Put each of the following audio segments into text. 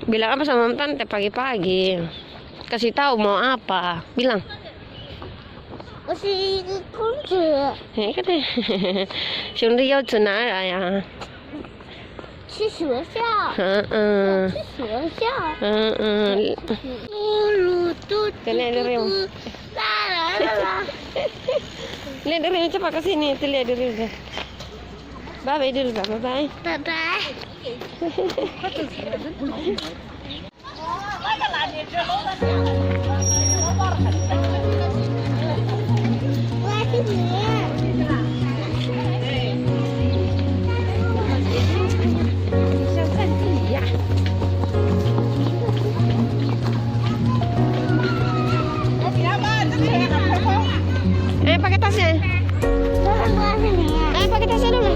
Bilang apa sama tante pagi-pagi? Kasih tahu mau apa? Bilang. 我是一个公主。哎，个的，兄弟要去哪儿呀？去学校。嗯。去学校。嘟噜嘟嘟嘟。啦啦啦啦。Lihat dulu, cepat ke sini, tuh lihat dulu. Bye bye dulu, bye bye. 拜拜。我是你。像战地一样。Eh, pakai tasnya. Eh, pakai tasnya dulu.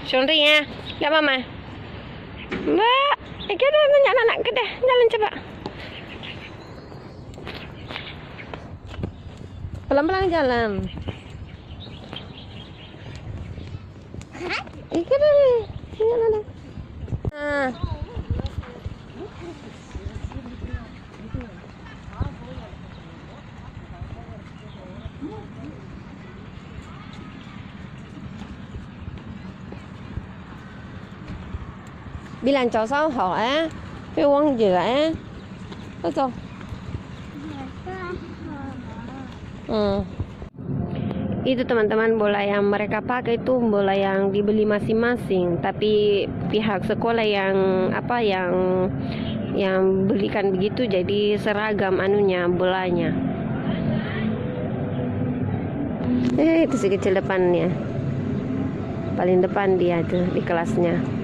Syungri ya, lihat mama. Mbak, kita nanya anak kita, jalan coba. Pelan-pelan jalan. Ikut deh, jalan. Nah. Bilang cháu sao hỏi cái uang dừa á, betul. Itu teman-teman, bola yang mereka pakai itu bola yang dibeli masing-masing, tapi pihak sekolah yang belikan begitu, jadi seragam anunya bolanya. Itu si kecil depannya, paling depan dia tuh di kelasnya.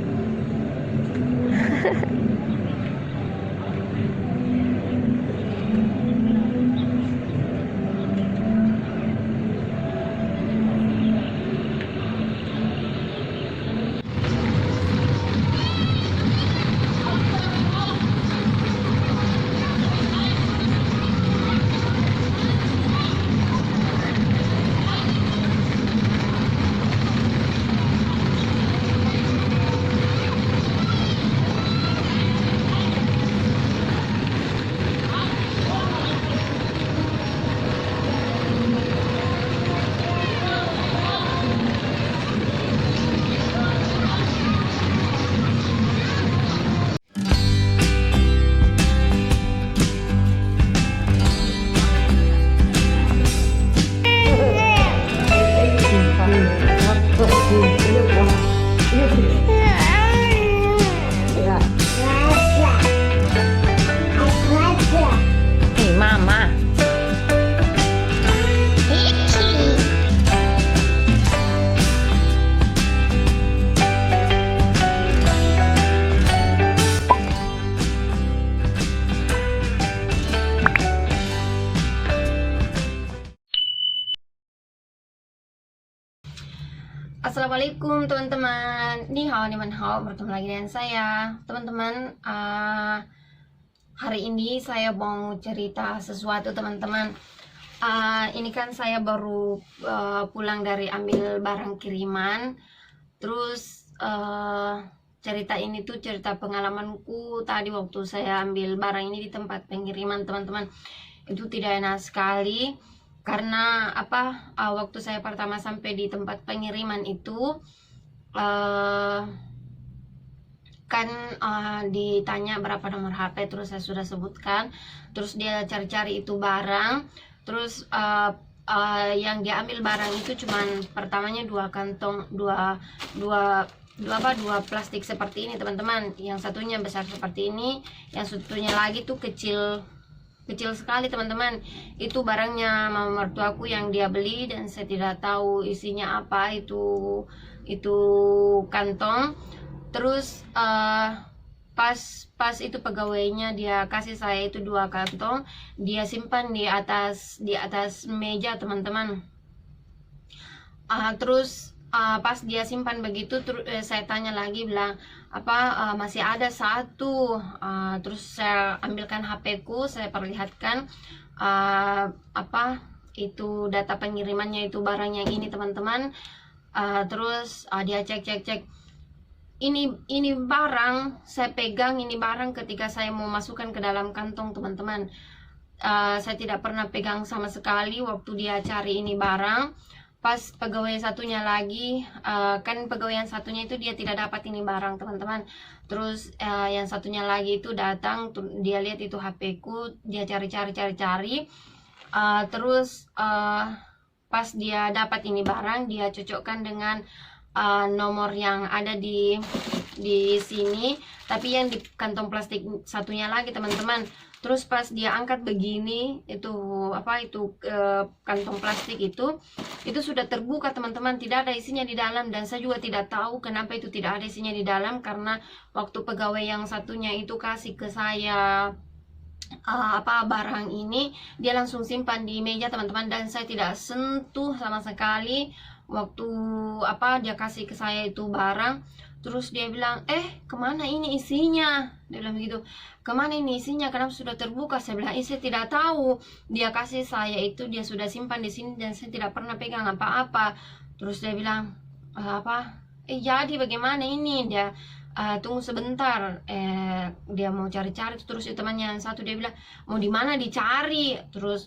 Assalamualaikum teman-teman, ni hao, bertemu lagi dengan saya teman-teman. Hari ini saya mau cerita sesuatu teman-teman. Ini kan saya baru pulang dari ambil barang kiriman. Terus cerita ini tuh cerita pengalamanku tadi waktu saya ambil barang ini di tempat pengiriman teman-teman. Itu tidak enak sekali. Karena waktu saya pertama sampai di tempat pengiriman itu ditanya berapa nomor HP, terus saya sudah sebutkan, terus dia cari-cari itu barang, terus yang dia ambil barang itu cuman pertamanya dua kantong, dua plastik seperti ini teman-teman. Yang satunya besar seperti ini, yang satunya lagi tuh kecil sekali teman-teman. Itu barangnya mama mertuaku yang dia beli dan saya tidak tahu isinya apa. Itu kantong. Terus pas itu pegawainya dia kasih saya itu dua kantong, dia simpan di atas meja teman-teman. Terus pas dia simpan begitu, saya tanya lagi, bilang masih ada satu. Terus saya ambilkan HP ku, saya perlihatkan itu data pengirimannya, itu barang yang ini teman-teman. Terus dia cek ini barang saya pegang, ini barang ketika saya mau masukkan ke dalam kantong teman-teman. Saya tidak pernah pegang sama sekali waktu dia cari ini barang. Pas pegawai satunya lagi, kan pegawai yang satunya itu dia tidak dapat ini barang teman-teman. Terus yang satunya lagi itu datang, dia lihat itu HP ku, dia cari. Terus pas dia dapat ini barang, dia cocokkan dengan nomor yang ada di sini, tapi yang di kantong plastik satunya lagi teman-teman. Terus pas dia angkat begini, itu kantong plastik itu sudah terbuka teman-teman, tidak ada isinya di dalam. Dan saya juga tidak tahu kenapa itu tidak ada isinya di dalam, karena waktu pegawai yang satunya itu kasih ke saya barang ini, dia langsung simpan di meja teman-teman, dan saya tidak sentuh sama sekali waktu dia kasih ke saya itu barang. Terus dia bilang, kemana ini isinya? Dia bilang begitu, kemana ini isinya? Kenapa sudah terbuka? Saya bilang, saya tidak tahu. Dia kasih saya itu, dia sudah simpan di sini dan saya tidak pernah pegang apa-apa. Terus dia bilang, jadi bagaimana ini? Dia tunggu sebentar. Dia mau cari-cari. Terus temannya yang satu dia bilang, mau di mana dicari? Terus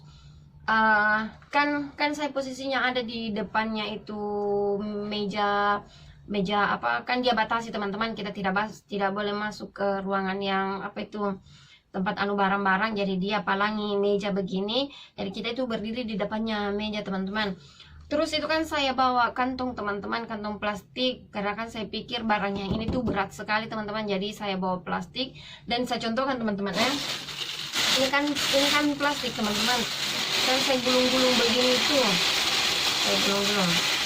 kan saya posisinya ada di depannya itu meja kan dia batasi teman-teman, kita tidak boleh masuk ke ruangan yang tempat barang-barang. Jadi dia palangi meja begini, jadi kita itu berdiri di depannya meja teman-teman. Terus itu kan saya bawa kantong teman-teman, kantong plastik, karena kan saya pikir barang yang ini tuh berat sekali teman-teman, jadi saya bawa plastik. Dan saya contohkan teman-teman ini kan plastik teman-teman, kan saya gulung-gulung begini tuh, saya gulung-gulung.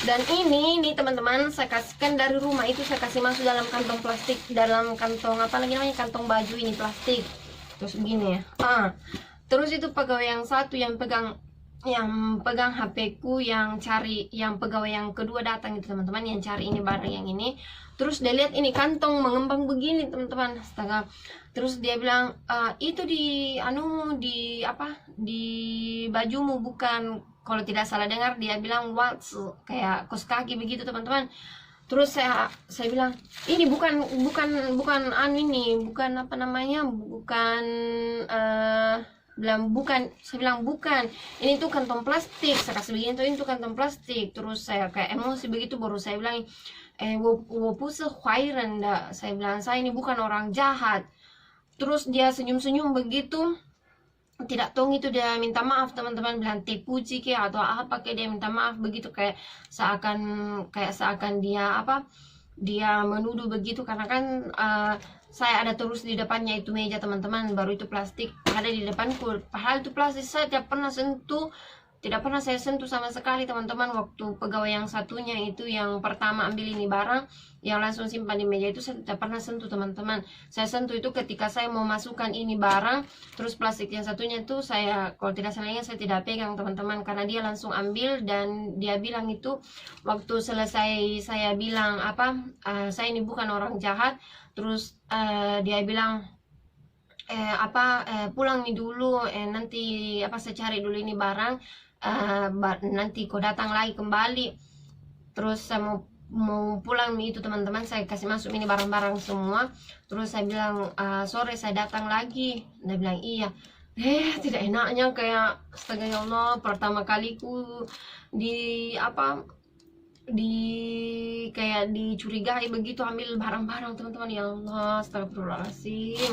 Dan ini nih teman-teman, saya kasihkan dari rumah itu, saya kasih masuk dalam kantong plastik, dalam kantong kantong baju ini plastik. Terus begini ya. Terus itu pegawai yang satu yang pegang HP ku, yang pegawai yang kedua datang itu teman-teman, yang cari ini barang yang ini. Terus dia lihat ini kantong mengembang begini teman-teman, astaga. Terus dia bilang, itu di bajumu bukan? Kalau tidak salah dengar dia bilang waltz, kayak kos kaki begitu teman-teman. Terus saya bilang, ini bukan saya bilang bukan, ini tuh kantong plastik. Saya kasih begini tuh, ini tuh kantong plastik. Terus saya kayak emosi begitu, baru saya bilang, saya bilang, saya ini bukan orang jahat. Terus dia senyum-senyum begitu, tidak tahu itu dia minta maaf teman-teman, bilang tepuji atau apa kayak dia minta maaf begitu, kayak seakan dia menuduh begitu. Karena kan saya ada terus di depannya itu meja teman-teman, baru itu plastik ada di depanku, padahal itu plastik saya tidak pernah sentuh, tidak pernah saya sentuh sama sekali teman-teman. Waktu pegawai yang satunya itu yang pertama ambil ini barang yang langsung simpan di meja itu, saya tidak pernah sentuh teman-teman. Saya sentuh itu ketika saya mau masukkan ini barang, terus plastik yang satunya itu saya, kalau tidak salah saya tidak pegang teman-teman, karena dia langsung ambil. Dan dia bilang itu waktu selesai saya bilang saya ini bukan orang jahat, terus dia bilang pulang nih dulu, nanti saya cari dulu ini barang, nanti kau datang lagi kembali. Terus saya mau pulang itu teman-teman, saya kasih masuk ini barang-barang semua. Terus saya bilang sore saya datang lagi. Dia bilang iya. Tidak enaknya kayak astaga ya Allah, pertama kaliku kayak dicurigai begitu ambil barang-barang teman-teman. Ya Allah, astagfirullahaladzim.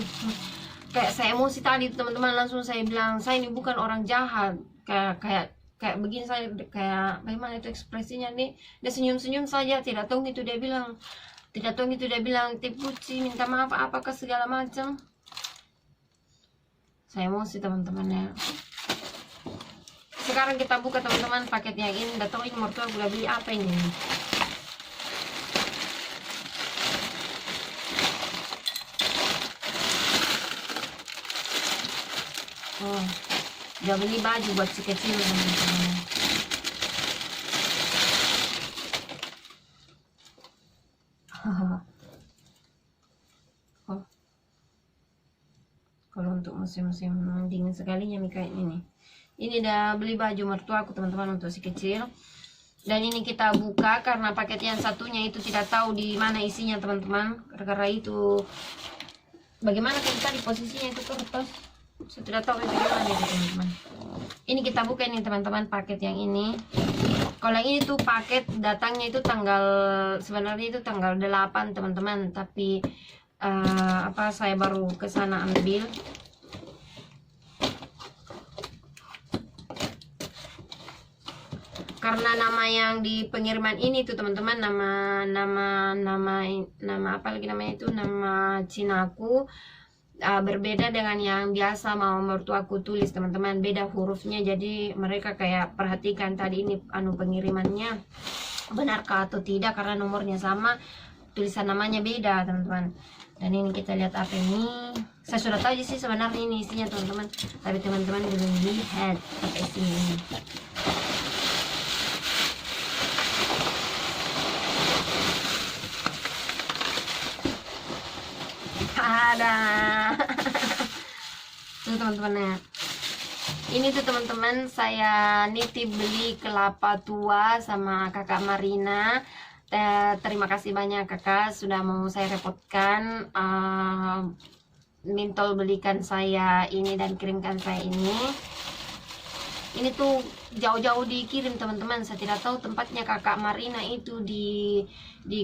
Kayak saya emosi tadi teman-teman, langsung saya bilang saya ini bukan orang jahat. Kayak begini, saya kayak bagaimana itu ekspresinya nih, dia senyum-senyum saja, tidak tahu itu dia bilang tipu sih, minta maaf apakah segala macam. Saya emosi teman-teman ya. Sekarang kita buka teman-teman paket yang ini. Udah tahu ini mertua gue beli apa ini. Dia beli baju buat si kecil teman-teman. Kalau untuk musim-musim dingin sekalinya nih kayak ini. Ini udah beli baju mertua aku teman-teman untuk si kecil. Dan ini kita buka karena paket yang satunya itu tidak tahu di mana isinya teman-teman. Karena itu bagaimana tadi posisinya itu kertas. Saya tidak tahu bagaimana itu teman-teman. Ini kita buka ini teman-teman paket yang ini. Kalau yang ini tuh paket datangnya itu sebenarnya itu tanggal 8 teman-teman, tapi saya baru ke sana ambil. Karena nama yang di pengiriman ini tuh teman-teman, nama apa lagi namanya itu, nama Cinaku berbeda dengan yang biasa mau mertuaku tulis teman-teman, beda hurufnya. Jadi mereka kayak perhatikan tadi ini pengirimannya benarkah atau tidak, karena nomornya sama, tulisan namanya beda teman-teman. Dan ini kita lihat apa ini. Saya sudah tahu sih sebenarnya ini isinya teman-teman, tapi teman-teman belum lihat apa isinya ini. Ada tuh teman-teman ya. Ini tuh teman-teman, saya nitip beli kelapa tua sama kakak Marina. Terima kasih banyak kakak sudah mau saya repotkan, mintol belikan saya ini dan kirimkan saya ini. Ini tuh jauh-jauh dikirim teman-teman. Saya tidak tahu tempatnya kakak Marina itu di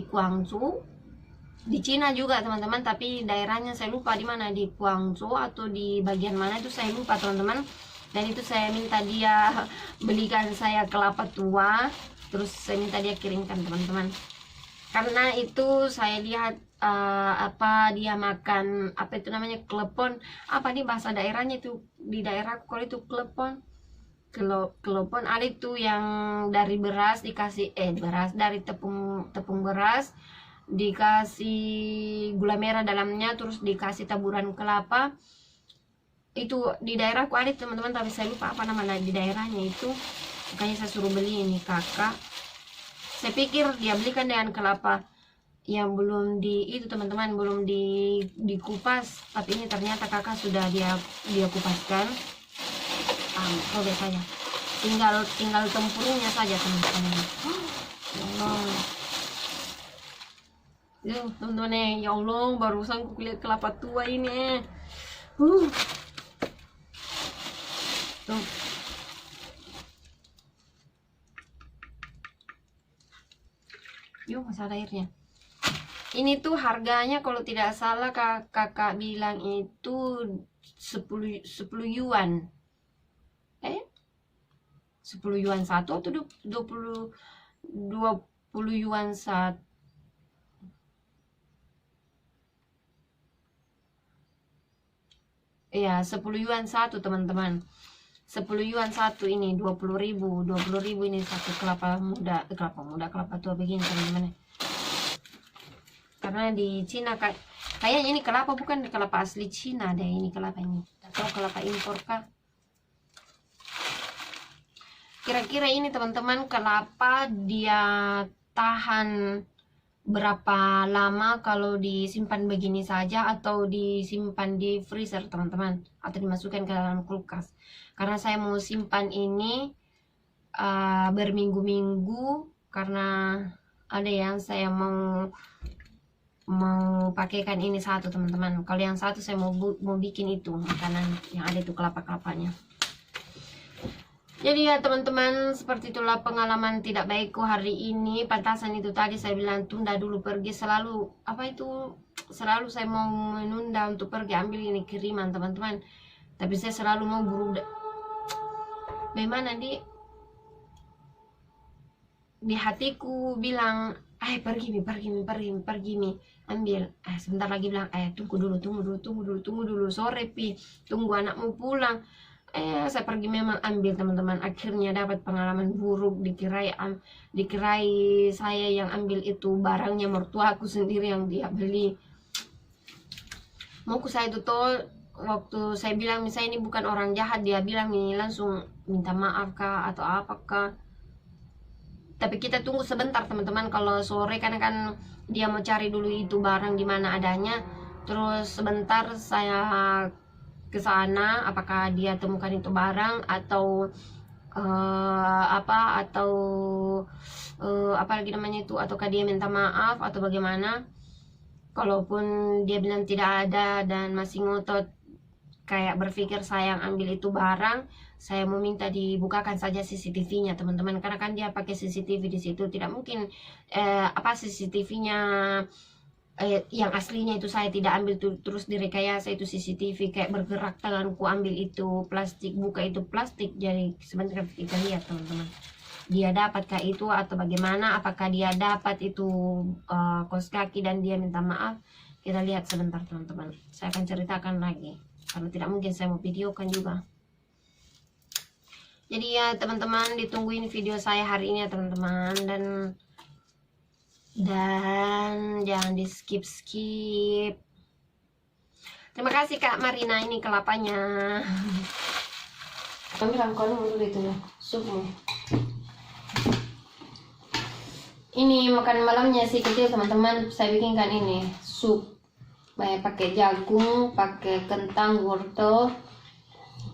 Guangzhou, di Cina juga teman-teman, tapi daerahnya saya lupa di mana, di Guangzhou atau di bagian mana itu saya lupa teman-teman. Dan itu saya minta dia belikan saya kelapa tua, terus saya minta dia kirimkan teman-teman. Karena itu saya lihat dia makan apa itu namanya, klepon, apa nih bahasa daerahnya itu di daerah kalau itu klepon, klepon ada itu yang dari beras dikasih dari tepung beras dikasih gula merah dalamnya, terus dikasih taburan kelapa. Itu di daerahku ada teman-teman, tapi saya lupa apa nama di daerahnya itu. Makanya saya suruh beli ini kakak. Saya pikir dia belikan dengan kelapa yang belum itu teman-teman, belum dikupas, tapi ini ternyata kakak sudah dia kupaskan. Robek saja, tinggal tempurungnya saja teman-teman. Teman-teman ya Allah, barusan aku lihat kelapa tua ini. Tuh. Yuk, masih ada airnya. Ini tuh harganya kalau tidak salah kakak bilang itu 10 yuan. 10 yuan satu atau 20 yuan satu. Ya, 10 yuan satu teman-teman. 10 yuan satu, ini 20.000 ini satu kelapa tua begini teman-teman. Karena di Cina kayaknya ini kelapa bukan kelapa asli Cina deh, ini kelapa ini atau kelapa impor kah. Kira-kira ini teman-teman kelapa dia tahan berapa lama kalau disimpan begini saja atau disimpan di freezer teman-teman, atau dimasukkan ke dalam kulkas. Karena saya mau simpan ini berminggu-minggu, karena ada yang saya mau pakaikan ini satu teman-teman. Kalau yang satu saya mau bikin itu makanan yang ada itu kelapa-kelapanya. Jadi ya teman-teman, seperti itulah pengalaman tidak baikku hari ini. Pantasan itu tadi saya bilang tunda dulu pergi, selalu selalu saya mau menunda untuk pergi ambil ini kiriman teman-teman. Tapi saya selalu mau buru. Bagaimana di hatiku bilang, pergi mi ambil. Sebentar lagi bilang, tunggu dulu sore tunggu anakmu pulang. Saya pergi memang ambil teman-teman. Akhirnya dapat pengalaman buruk, dikirai saya yang ambil itu barangnya mertuaku sendiri yang dia beli. Mauku saya itu toh, waktu saya bilang misalnya ini bukan orang jahat, dia bilang nih langsung minta maaf kah atau apakah. Tapi kita tunggu sebentar teman-teman. Kalau sore kan dia mau cari dulu itu barang di mana adanya. Terus sebentar saya ke sana, apakah dia temukan itu barang atau apa lagi namanya itu, ataukah dia minta maaf atau bagaimana. Kalaupun dia bilang tidak ada dan masih ngotot kayak berpikir saya yang ambil itu barang, saya mau minta dibukakan saja CCTV-nya teman-teman, karena kan dia pakai CCTV di situ. Tidak mungkin CCTV-nya yang aslinya itu saya tidak ambil terus direkayasa itu CCTV kayak bergerak tanganku ambil itu plastik, buka itu plastik. Jadi sebentar kita lihat teman-teman, dia dapatkah itu atau bagaimana, apakah dia dapat itu kaos kaki dan dia minta maaf. Kita lihat sebentar teman-teman, saya akan ceritakan lagi karena tidak mungkin saya mau videokan juga. Jadi ya teman-teman, ditungguin video saya hari ini ya teman-teman, dan jangan di skip. Terima kasih Kak Marina, ini kelapanya. Kami rangkul dulu itu ya, supmu. Ini makan malamnya si kecil teman-teman, saya bikinkan ini sup. Pakai jagung, pakai kentang, wortel.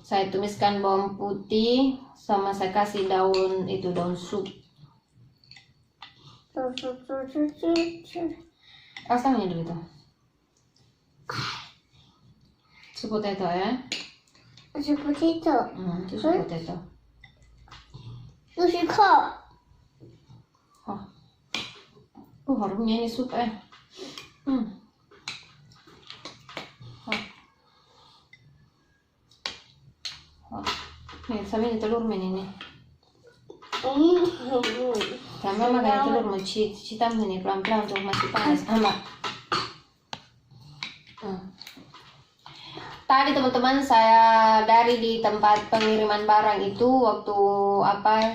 Saya tumiskan bawang putih, sama saya kasih daun sup. Rasanya dulu itu. Sup potato ya. Sup potato. Itu sup potato. 不许扣。 Harumnya ini sup Nih, sama ini telur ini. Tambah makan telur mau citam ini pelan-pelan untuk masih panas. Tadi teman-teman saya dari di tempat pengiriman barang itu waktu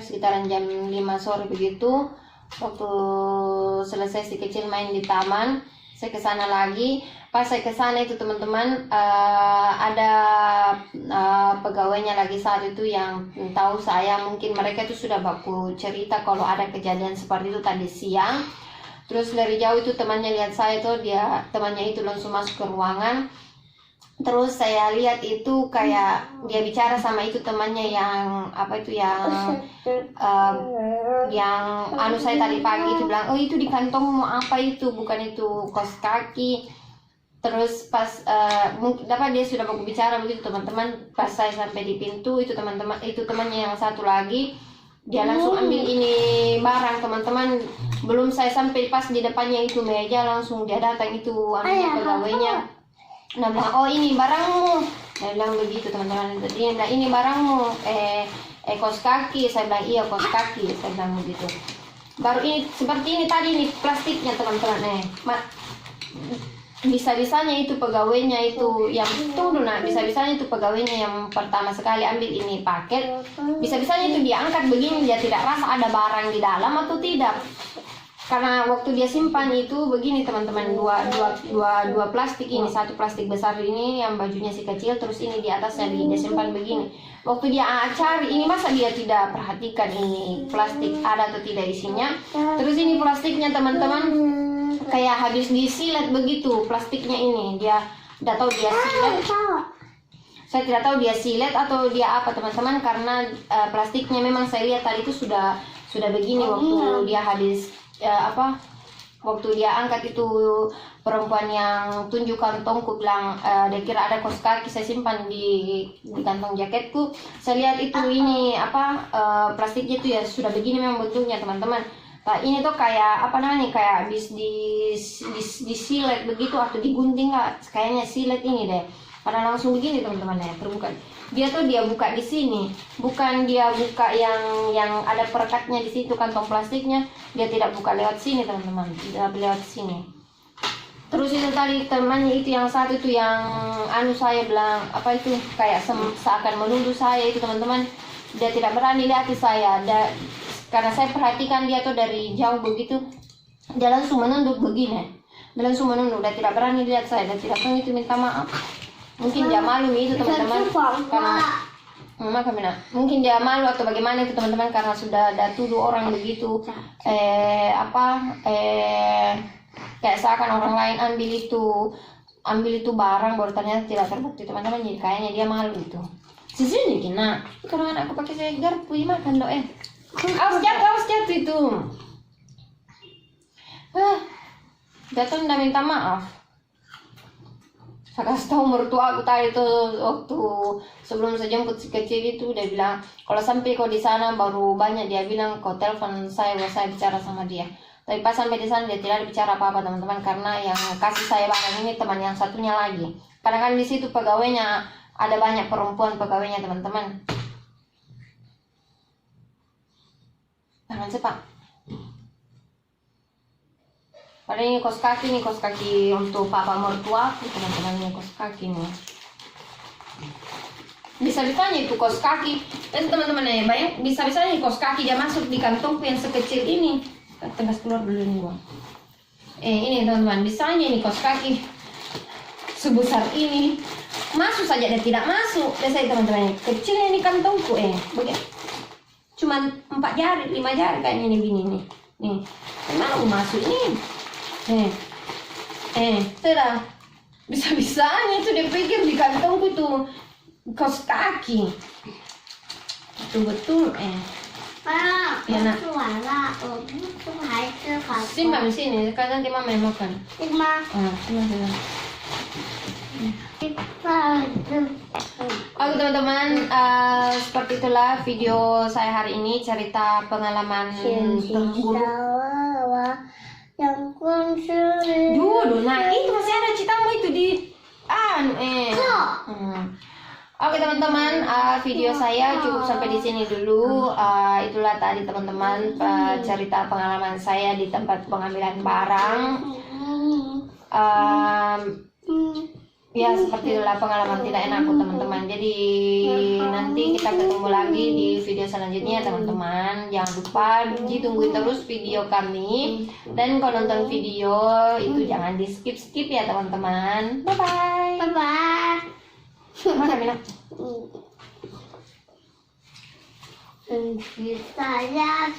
sekitaran jam 5 sore begitu. Waktu selesai si kecil main di taman, saya ke sana lagi. Pas saya ke sana itu teman-teman, ada pegawainya lagi saat itu yang tahu saya. Mungkin mereka itu sudah baku cerita kalau ada kejadian seperti itu tadi siang. Terus dari jauh itu temannya lihat saya tuh, temannya itu langsung masuk ke ruangan. Terus saya lihat itu kayak dia bicara sama itu temannya yang saya tadi pagi itu bilang, itu di kantongmu apa itu, bukan itu kaos kaki. Terus pas mungkin dia sudah mau bicara begitu teman-teman. Pas saya sampai di pintu itu temannya yang satu lagi dia langsung ambil ini barang teman-teman. Belum saya sampai pas di depannya itu meja, langsung dia datang itu ambil pegawainya. Nah bilang, oh ini barangmu. Saya bilang begitu teman-teman. Jadi nah ini barangmu, kaos kaki. Saya bilang iya kaos kaki. Saya bilang begitu. Baru ini seperti ini tadi nih plastiknya teman-teman. bisa-bisanya itu pegawainya itu yang tunggu nak, bisa-bisanya itu pegawainya yang pertama sekali ambil ini paket, bisa-bisanya itu dia angkat begini, dia tidak rasa ada barang di dalam atau tidak, karena waktu dia simpan itu begini teman-teman, dua plastik ini, satu plastik besar ini yang bajunya si kecil, terus ini di atasnya dia simpan begini. Waktu dia cari ini, masa dia tidak perhatikan ini plastik ada atau tidak isinya. Terus ini plastiknya teman-teman kayak habis disilet begitu plastiknya ini, dia tidak tahu dia silet, saya tidak tahu dia silet atau dia apa teman-teman, karena plastiknya memang saya lihat tadi itu sudah begini waktu dia habis waktu dia angkat itu, perempuan yang tunjuk kantongku bilang dia kira ada kaos kaki, saya simpan di kantong jaketku, saya lihat itu ini plastiknya itu ya sudah begini memang bentuknya teman-teman. Nah, ini tuh kayak apa namanya, kayak habis disilet begitu atau digunting lah, kayaknya silet ini deh, karena langsung begini teman-teman ya, terbuka. Dia buka di sini, bukan dia buka yang ada perekatnya di situ kantong plastiknya, dia tidak buka lewat sini teman-teman, tidak lewat sini. Terus itu tadi temannya itu yang satu itu yang saya bilang apa itu kayak seakan menuduh saya itu teman-teman, dia tidak berani lihat saya, karena saya perhatikan dia tuh dari jauh begitu, dia langsung menunduk begini, dia langsung menunduk, dia tidak berani lihat saya, dia tidak pernah itu minta maaf. Mungkin dia malu itu teman-teman, karena mungkin dia malu atau bagaimana itu teman-teman, karena sudah ada tuduh orang begitu, kayak seakan orang lain ambil itu barang baru ternyata tidak terbukti teman-teman, jadi kayaknya dia malu itu. Sini kena, kalau aku pakai saya garpu makan doh awas jatuh itu. Jatuh udah minta maaf. Saya kasih tahu mertua aku tadi tuh waktu sebelum saya jemput si kecil itu, dia bilang kalau sampai kau di sana baru banyak dia bilang kau telepon saya bahwa saya bicara sama dia. Tapi pas sampai di sana dia tidak bicara apa-apa teman-teman, karena yang kasih saya barang ini teman yang satunya lagi. Karena kan di situ pegawainya ada banyak perempuan pegawainya teman-teman. Jangan cepat. Padahal ini kaos kaki untuk papa mertua aku teman-teman, ini kaos kaki nih. Bisa-bisanya itu kaos kaki, dan teman-teman ya bayang, bisa-bisanya kaos kaki dia masuk di kantongku yang sekecil ini. Tegas keluar dulu nih gua. Ini teman-teman, bisanya ini kaos kaki sebesar ini masuk saja dia tidak masuk. Biasanya teman-teman kecilnya ini kantongku begini. Cuman 4 jari, 5 jari kayaknya ini gini nih. Nih, mau masuk nih. Sudah. Bisa-bisanya itu dia pikir di kantongku itu kaos kaki. Betul-betul ya nak. Simpan di sini, karena nanti mama yang makan. Simpan. Oke teman-teman, seperti itulah video saya hari ini, cerita pengalaman terburuk. Dulu, nah itu masih ada ceritamu itu di Oke teman-teman, video saya cukup sampai di sini dulu. Itulah tadi teman-teman cerita pengalaman saya di tempat pengambilan barang. Ya seperti itulah pengalaman tidak enakku teman-teman. Jadi nanti kita ketemu lagi di video selanjutnya teman-teman. Jangan lupa ditungguin terus video kami. Dan kalau nonton video itu jangan di skip ya teman-teman. Bye bye. Bye bye. Mana Mina? Saya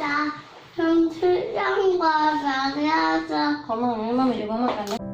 yang sedang berada. Kamu, mama juga makan.